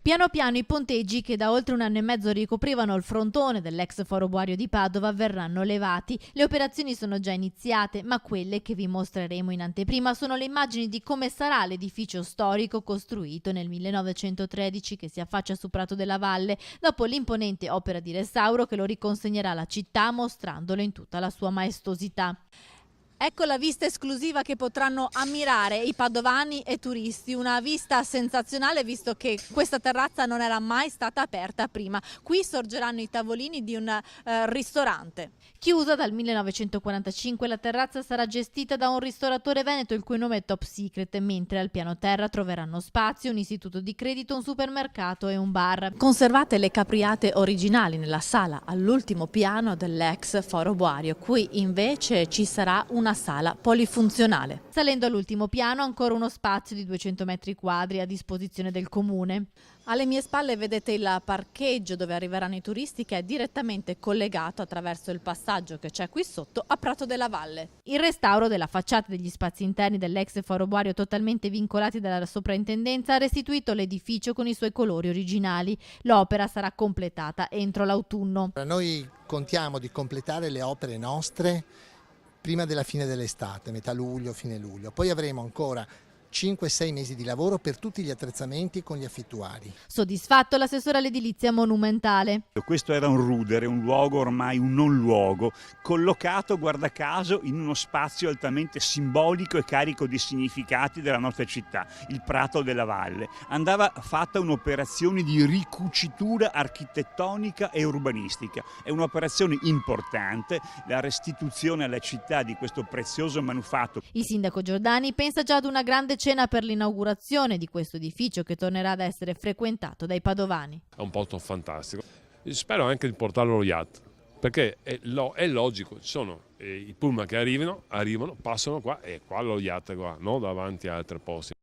Piano piano i ponteggi che da oltre un anno e mezzo ricoprivano il frontone dell'ex Foro Boario di Padova verranno levati. Le operazioni sono già iniziate, ma quelle che vi mostreremo in anteprima sono le immagini di come sarà l'edificio storico costruito nel 1913 che si affaccia su Prato della Valle, dopo l'imponente opera di restauro che lo riconsegnerà alla città mostrandolo in tutta la sua maestosità. Ecco la vista esclusiva che potranno ammirare i padovani e turisti, una vista sensazionale visto che questa terrazza non era mai stata aperta prima. Qui sorgeranno i tavolini di un ristorante. Chiusa dal 1945, la terrazza sarà gestita da un ristoratore veneto il cui nome è Top Secret, mentre al piano terra troveranno spazio un istituto di credito, un supermercato e un bar. Conservate le capriate originali nella sala all'ultimo piano dell'ex Foro Boario, qui invece ci sarà una sala polifunzionale. Salendo all'ultimo piano ancora uno spazio di 200 metri quadri a disposizione del comune. Alle mie spalle vedete il parcheggio dove arriveranno i turisti che è direttamente collegato attraverso il passaggio che c'è qui sotto a Prato della Valle. Il restauro della facciata degli spazi interni dell'ex Foro Boario totalmente vincolati dalla soprintendenza ha restituito l'edificio con i suoi colori originali. L'opera sarà completata entro l'autunno. Noi contiamo di completare le opere nostre prima della fine dell'estate, metà luglio, fine luglio. Poi avremo ancora 5-6 mesi di lavoro per tutti gli attrezzamenti con gli affittuari. Soddisfatto l'assessore all'edilizia monumentale. Questo era un rudere, un luogo ormai un non luogo, collocato guarda caso in uno spazio altamente simbolico e carico di significati della nostra città, il Prato della Valle. Andava fatta un'operazione di ricucitura architettonica e urbanistica. È un'operazione importante, la restituzione alla città di questo prezioso manufatto. Il sindaco Giordani pensa già ad una grande cena per l'inaugurazione di questo edificio che tornerà ad essere frequentato dai padovani. È un posto fantastico. Spero anche di portarlo allo yacht, perché è logico, ci sono i pullman che arrivano, passano qua e qua lo yacht è qua, non davanti a altri posti.